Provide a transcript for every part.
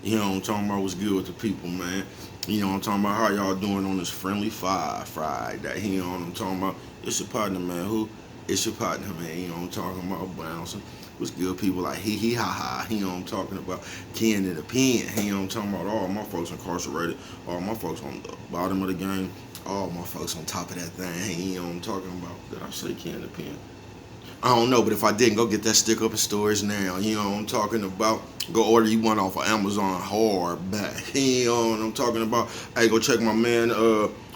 You know what I'm talking about? What's good with the people, man? You know what I'm talking about? How y'all doing on this friendly fire Friday? You know what I'm talking about? It's your partner, man. Who? It's your partner, man. You know what I'm talking about? Bouncing. What's good, people like hee hee ha ha. You know what I'm talking about? Ken in the pen. You know what I'm talking about? All my folks incarcerated. All my folks on the bottom of the game. All my folks on top of that thing. You know what I'm talking about? Did I say Ken in the pen? I don't know, but if I didn't, go get that stick up in stores now. You know what I'm talking about? Go order you one off of Amazon hardback. You know what I'm talking about? Hey, go check my man,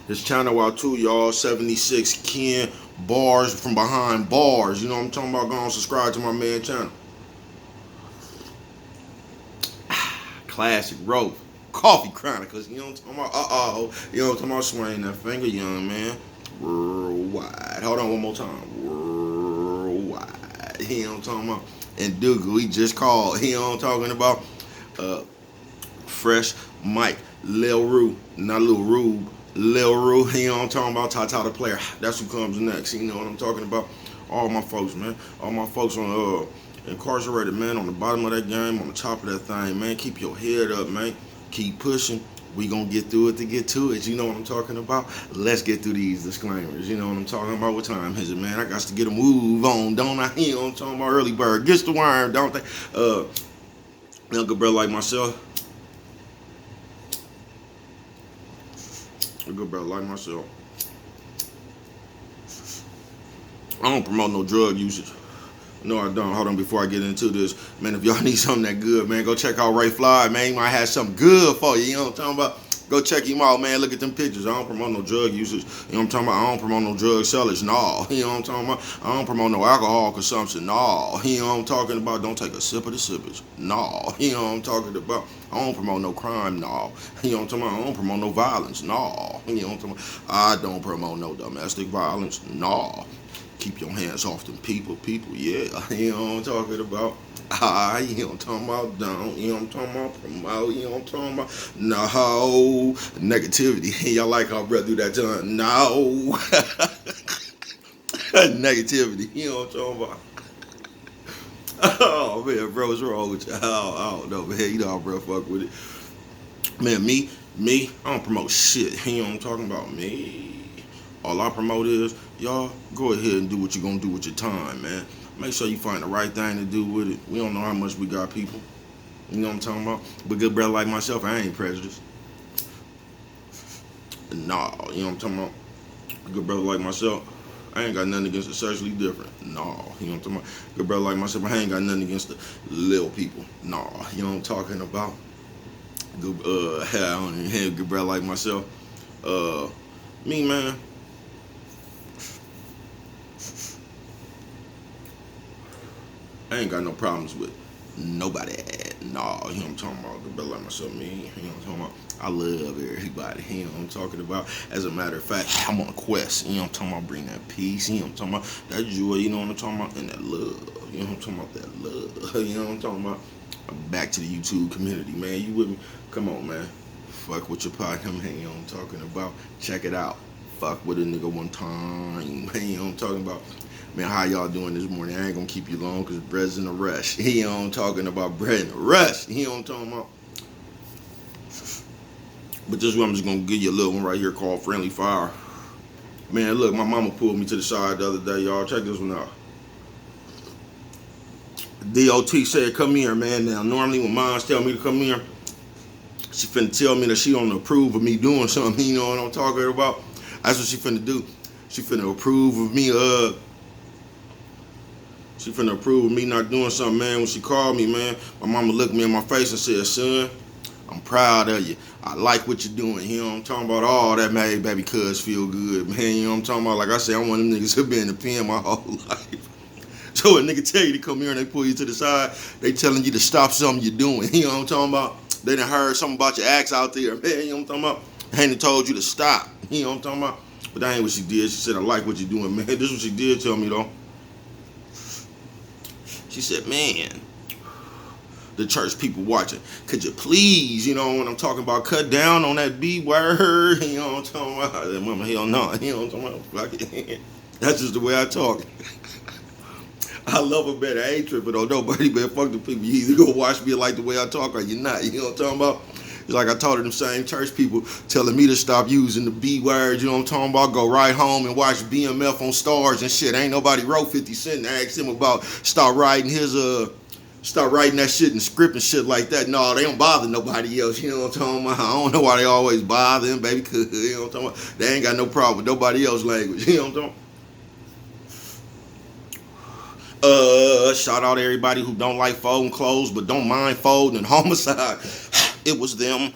his channel out too, y'all. 76 Ken Bars from Behind Bars. You know what I'm talking about? Go on, subscribe to my man channel. Classic Rope. Coffee Chronicles. You know what I'm talking about? You know what I'm talking about? Swing that finger, young man. Worldwide. Hold on one more time. Worldwide. You know what I'm talking about? And Dougal, he just called. You know what I'm talking about? Fresh Mike, Lil Rue, not Lil Rube, Lil Rue. You know what I'm talking about? Tata the player. That's who comes next. You know what I'm talking about? All my folks, man. All my folks on incarcerated, man, on the bottom of that game, on the top of that thing, man. Keep your head up, man. Keep pushing. We gonna get through it to get to it. You know what I'm talking about? Let's get through these disclaimers. You know what I'm talking about? What time is it, man? I got to get a move on, don't I? You know what I'm talking about? Early bird gets the worm, don't they? Younger brother like myself. A good brother like myself. I don't promote no drug usage. No, I don't. Hold on, before I get into this, man, if y'all need something that good, man, go check out Ray Fly, man. He might have something good for you. You know what I'm talking about? Go check him out, man. Look at them pictures. I don't promote no drug users. You know what I'm talking about? I don't promote no drug sellers. No. You know what I'm talking about? I don't promote no alcohol consumption. No. You know what I'm talking about? Don't take a sip of the sippage. No. You know what I'm talking about? I don't promote no crime. No. You know what I'm talking about? I don't promote no violence. No. You know what I'm talking about? I don't promote no domestic violence. No. Keep your hands off them people, yeah. You know what I'm talking about? You know what I'm talking about? Don't. You know what I'm talking about? Promote. You know what I'm talking about? No. Negativity. Y'all like how brother do that John? No. Negativity. You know what I'm talking about? Oh, man, bro, what's wrong with you? I don't know, man. You know how bro fuck with it. Man, me, I don't promote shit. You know what I'm talking about? Me. All I promote is, y'all, go ahead and do what you're going to do with your time, man. Make sure you find the right thing to do with it. We don't know how much we got people. You know what I'm talking about? But good brother like myself, I ain't prejudiced. Nah, you know what I'm talking about? Good brother like myself, I ain't got nothing against the sexually different. Nah, you know what I'm talking about? Good brother like myself, I ain't got nothing against the little people. Nah, you know what I'm talking about? Good, I don't even have good brother like myself. Me, man. I ain't got no problems with nobody. No, you know what I'm talking about. Good brother like myself, me. You know what I'm talking about. I love everybody. You know what I'm talking about. As a matter of fact, I'm on a quest. You know what I'm talking about. Bring that peace. You know what I'm talking about. That joy. You know what I'm talking about. And that love. You know what I'm talking about. That love. You know what I'm talking about. Back to the YouTube community, man. You with me? Come on, man. Fuck with your partner, man. You know what I'm talking about. Check it out. Fuck with a nigga one time. Man, you know what I'm talking about. Man, how y'all doing this morning? I ain't gonna keep you long because bread's in a rush. You know what I'm talking about, bread in a rush. You know what I'm talking about? But this one, I'm just gonna give you a little one right here called Friendly Fire. Man, look, my mama pulled me to the side the other day, y'all. Check this one out. DOT said, come here, man. Now, normally when moms tell me to come here, she finna tell me that she don't approve of me doing something. You know what I'm talking about? That's what she finna do. She finna approve of me, She finna approve of me not doing something, man. When she called me, man, my mama looked me in my face and said, son, I'm proud of you. I like what you're doing. You know what I'm talking about? All that made baby cuz feel good, man. You know what I'm talking about? Like I said, I'm one of them niggas who been in the pen my whole life. So a nigga tell you to come here and they pull you to the side, they telling you to stop something you're doing. You know what I'm talking about? They done heard something about your acts out there, man. You know what I'm talking about? They ain't told you to stop. You know what I'm talking about? But that ain't what she did. She said, I like what you're doing, man. This is what she did tell me, though. She said, man, the church people watching, could you please, you know what I'm talking about, cut down on that B word, you know what I'm talking about? Mama, hell no, you know what I'm talking about? That's just the way I talk. I love them, man. I ain't tripping on nobody, man. Fuck the people. You either gonna watch me like the way I talk or you're not. You know what I'm talking about? It's like I told them same church people telling me to stop using the B words, you know what I'm talking about? Go right home and watch BMF on Stars and shit. Ain't nobody wrote 50 Cent and asked him about start writing that shit and script and shit like that. No, they don't bother nobody else, you know what I'm talking about? I don't know why they always bother him, baby, cause you know what I'm talking about? They ain't got no problem with nobody else's language, you know what I'm talking about? Shout out to everybody who don't like folding clothes but don't mind folding and homicide. It was them.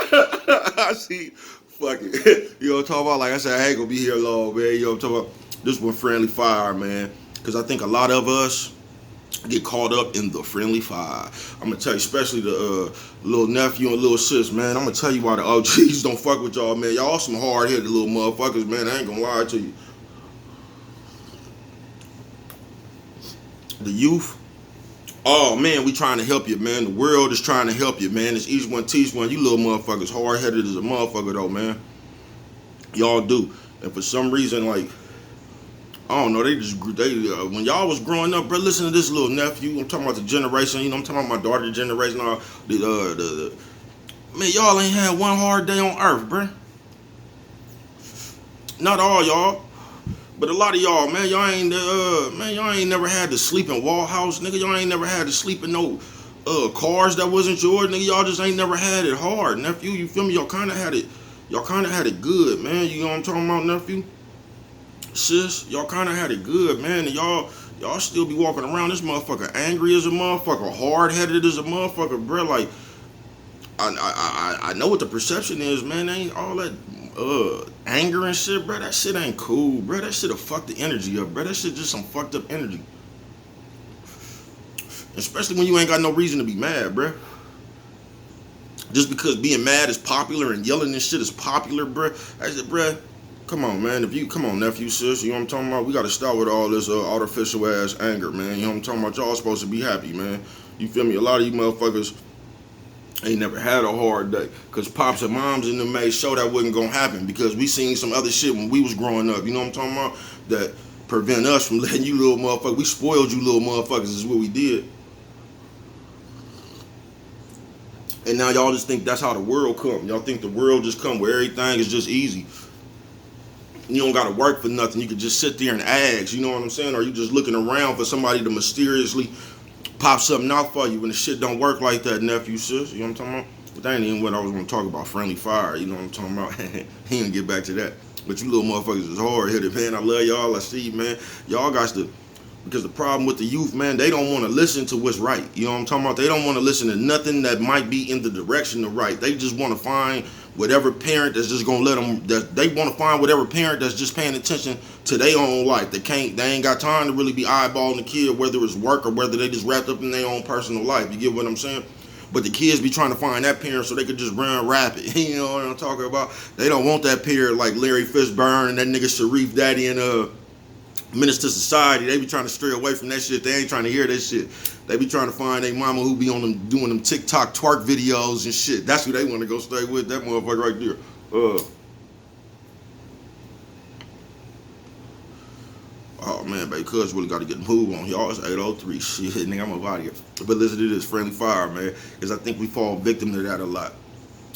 I see. Fuck it. You know what I'm talking about? Like I said, I ain't gonna be here long, man. You know what I'm talking about? This one friendly fire, man. Because I think a lot of us get caught up in the friendly fire. I'm gonna tell you, especially the little nephew and little sis, man. I'm gonna tell you why the OGs don't fuck with y'all, man. Y'all some hard-headed little motherfuckers, man. I ain't gonna lie to you. The youth, oh man, we trying to help you, man. The world is trying to help you, man. It's each one teach one. You little motherfuckers hard-headed as a motherfucker though, man. Y'all do. And for some reason, like, I don't know, when y'all was growing up, bro, listen to this little nephew. I'm talking about the generation, you know, I'm talking about my daughter's generation. Man, y'all ain't had one hard day on earth, bro. Not all y'all. But a lot of y'all, man, y'all ain't never had to sleep in Wall House, nigga. Y'all ain't never had to sleep in no cars that wasn't yours, nigga. Y'all just ain't never had it hard, nephew. You feel me? Y'all kind of had it good, man. You know what I'm talking about, nephew? Sis, y'all kind of had it good, man. And y'all still be walking around this motherfucker angry as a motherfucker, hard-headed as a motherfucker, bro. Like, I know what the perception is, man. Ain't all that anger and shit, bro. That shit ain't cool, bro. That shit'll fuck the energy up, bro. That shit just some fucked up energy. Especially when you ain't got no reason to be mad, bro. Just because being mad is popular and yelling and shit is popular, bro. I said, bro, come on, man. Come on, nephew, sis. You know what I'm talking about? We gotta start with all this artificial ass anger, man. You know what I'm talking about? Y'all supposed to be happy, man. You feel me? A lot of you motherfuckers ain't never had a hard day. Cause pops and moms in them made sure that wasn't gonna happen. Because we seen some other shit when we was growing up. You know what I'm talking about? That prevent us from letting you little motherfuckers. We spoiled you little motherfuckers is what we did. And now y'all just think that's how the world come. Y'all think the world just come where everything is just easy. You don't gotta work for nothing. You can just sit there and ask, you know what I'm saying? Or you just looking around for somebody to mysteriously pop something out for you when the shit don't work like that, nephew, sis. You know what I'm talking about? But that ain't even what I was gonna talk about. Friendly fire, you know what I'm talking about? He didn't get back to that. But you little motherfuckers is hard-headed, man. I love y'all. I see you, man. Y'all got to, because the problem with the youth, man, they don't want to listen to what's right. You know what I'm talking about? They don't want to listen to nothing that might be in the direction of right. They just want to find whatever parent that's just gonna let them. They want to find whatever parent that's just paying attention to their own life. They ain't got time to really be eyeballing the kid, whether it's work or whether they just wrapped up in their own personal life. You get what I'm saying? But the kids be trying to find that parent so they could just run rapid. You know what I'm talking about? They don't want that parent like Larry Fishburne and that nigga Sharif Daddy and Menace to Society. They be trying to stray away from that shit. They ain't trying to hear that shit. They be trying to find their mama who be on them doing them TikTok twerk videos and shit. That's who they want to go stay with. That motherfucker right there. Oh man, baby, cuz really got to get the move on. Y'all, it's 8:03. Shit, nigga, I'm out of here. But listen to this, friendly fire, man. Because I think we fall victim to that a lot.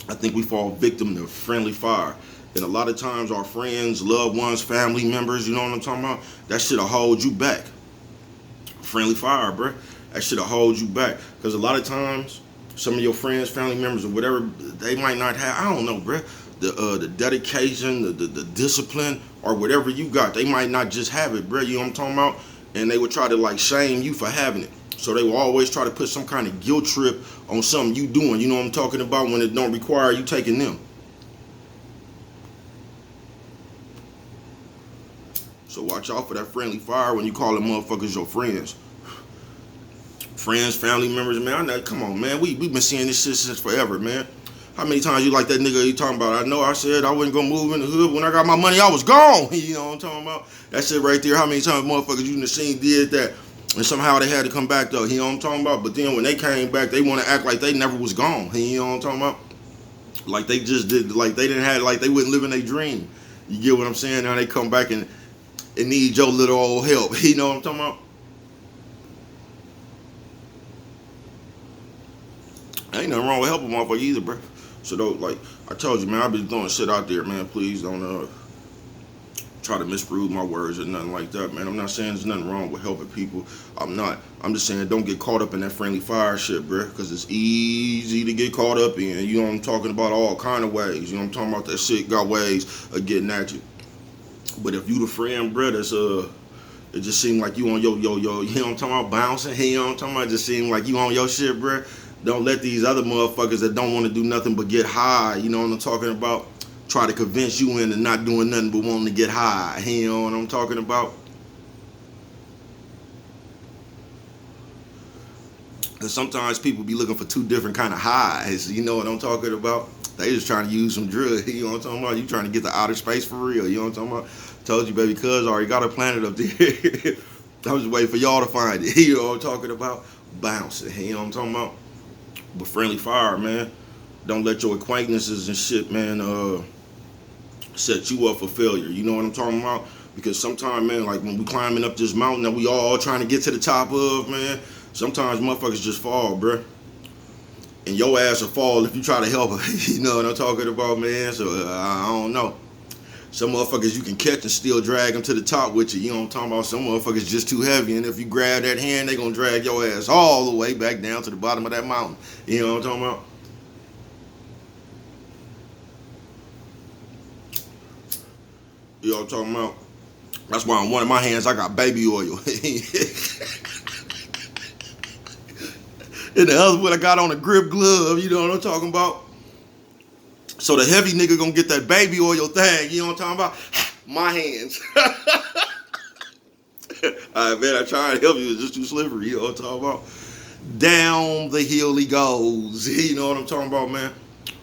I think we fall victim to friendly fire. And a lot of times our friends, loved ones, family members, you know what I'm talking about? That shit'll hold you back. Friendly fire, bro. That shit'll hold you back. Because a lot of times, some of your friends, family members, or whatever, they might not have, I don't know, bro, the dedication, the discipline, or whatever you got. They might not just have it, bro. You know what I'm talking about? And they would try to like shame you for having it. So they will always try to put some kind of guilt trip on something you doing. You know what I'm talking about? When it don't require you taking them. So watch out for that friendly fire when you call them motherfuckers your friends. Friends, family members, man. I know, come on, man. We been seeing this shit since forever, man. How many times you like that nigga you talking about? I know I said I wasn't gonna move in the hood. When I got my money, I was gone. You know what I'm talking about? That shit right there. How many times motherfuckers you done seen did that? And somehow they had to come back though. You know what I'm talking about? But then when they came back, they want to act like they never was gone. You know what I'm talking about? Like they just did, like they didn't have, like they wouldn't live in their dream. You get what I'm saying? Now they come back and need your little old help. You know what I'm talking about? Ain't nothing wrong with helping motherfucker either, bro. So though, like I told you, man, I've been throwing shit out there, man. Please don't try to misprove my words or nothing like that, man. I'm not saying there's nothing wrong with helping people. I'm not. I'm just saying don't get caught up in that friendly fire shit, bro. Because it's easy to get caught up in. You know what I'm talking about? All kind of ways. You know what I'm talking about? That shit got ways of getting at you. But if you the friend, bro, that's it just seemed like you on yo, you know what I'm talking about, bouncing. You know what I'm talking about? It just seemed like you on your shit, bro. Don't let these other motherfuckers that don't want to do nothing but get high, you know what I'm talking about, try to convince you into not doing nothing but wanting to get high. You know what I'm talking about? Because sometimes people be looking for two different kind of highs. You know what I'm talking about? They just trying to use some drugs. You know what I'm talking about? You trying to get to outer space for real. You know what I'm talking about? Told you, baby, cuz already got a planet up there. I was waiting for y'all to find it. You know what I'm talking about? Bouncing. You know what I'm talking about? But friendly fire, man. Don't let your acquaintances and shit, man, set you up for failure. You know what I'm talking about? Because sometimes, man, like when we climbing up this mountain that we all trying to get to the top of, man, sometimes motherfuckers just fall, bruh. And your ass will fall if you try to help her. You know what I'm talking about, man? So, I don't know. Some motherfuckers you can catch and still drag them to the top with you. You know what I'm talking about? Some motherfuckers just too heavy, and if you grab that hand, they gonna drag your ass all the way back down to the bottom of that mountain. You know what I'm talking about? You know what I'm talking about? That's why on one of my hands I got baby oil. And the other one I got on a grip glove. You know what I'm talking about? So the heavy nigga gonna get that baby oil thing. You know what I'm talking about? My hands. Alright, man, I tried to help you. It's just too slippery. You know what I'm talking about? Down the hill he goes. You know what I'm talking about, man?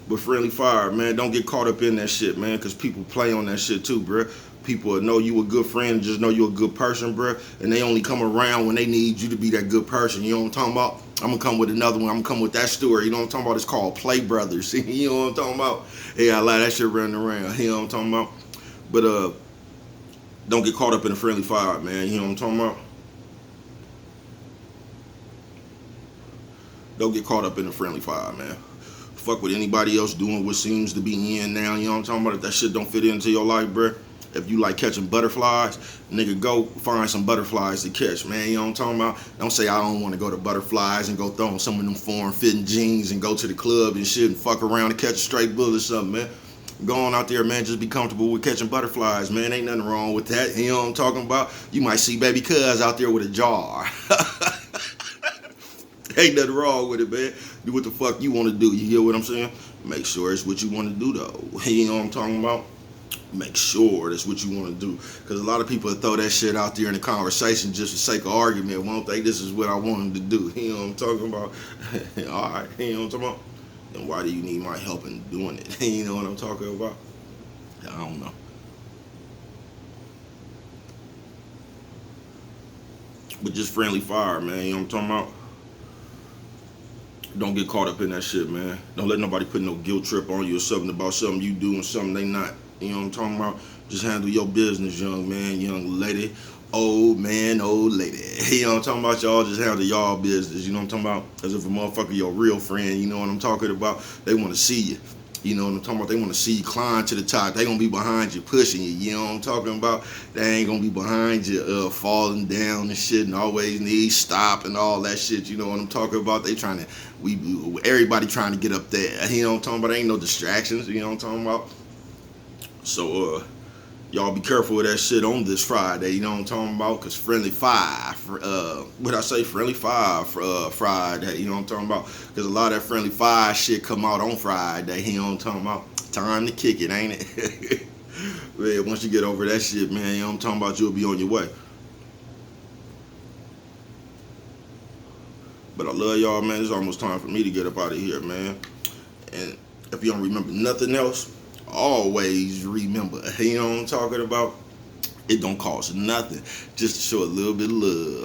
But friendly fire, man. Don't get caught up in that shit, man, because people play on that shit too, bruh. People will know you a good friend, just know you a good person, bruh. And they only come around when they need you to be that good person. You know what I'm talking about? I'm gonna come with another one. I'm gonna come with that story. You know what I'm talking about? It's called Play Brothers. You know what I'm talking about? Yeah, I like that shit running around. You know what I'm talking about? But don't get caught up in the friendly fire, man. You know what I'm talking about? Don't get caught up in the friendly fire, man. Fuck with anybody else doing what seems to be in now. You know what I'm talking about? If that shit don't fit into your life, bruh. If you like catching butterflies, nigga, go find some butterflies to catch, man. You know what I'm talking about? Don't say I don't want to go to butterflies and go throw on some of them form-fitting jeans and go to the club and shit and fuck around and catch a straight bullet or something, man. Go on out there, man. Just be comfortable with catching butterflies, man. Ain't nothing wrong with that. You know what I'm talking about? You might see baby cuz out there with a jar. Ain't nothing wrong with it, man. Do what the fuck you want to do. You hear what I'm saying? Make sure it's what you want to do, though. You know what I'm talking about? Make sure that's what you want to do. Because a lot of people throw that shit out there in the conversation just for sake of argument. Won't think this is what I want them to do. You know what I'm talking about? All right. You know what I'm talking about? Then why do you need my help in doing it? You know what I'm talking about? I don't know. But just friendly fire, man. You know what I'm talking about? Don't get caught up in that shit, man. Don't let nobody put no guilt trip on you or something about something you do and something they not. You know what I'm talking about? Just handle your business, young man, young lady, old man, old lady. You know what I'm talking about? Y'all just handle y'all business. You know what I'm talking about? As if a motherfucker your real friend, you know what I'm talking about? They want to see you. You know what I'm talking about? They want to see you climb to the top. They gonna be behind you, pushing you. You know what I'm talking about? They ain't gonna be behind you, falling down and shit, and always need stop and all that shit. You know what I'm talking about? They trying to, everybody trying to get up there. You know what I'm talking about? Ain't no distractions. You know what I'm talking about? So, y'all be careful with that shit on this Friday. You know what I'm talking about? Cause friendly fire, what I say, friendly fire for Friday. You know what I'm talking about? Cause a lot of that friendly fire shit come out on Friday. You know what I'm talking about? Time to kick it, ain't it? Man, once you get over that shit, man, you know what I'm talking about? You'll be on your way. But I love y'all, man. It's almost time for me to get up out of here, man. And if you don't remember nothing else, always remember, you know what I'm talking about? It don't cost nothing just to show a little bit of love.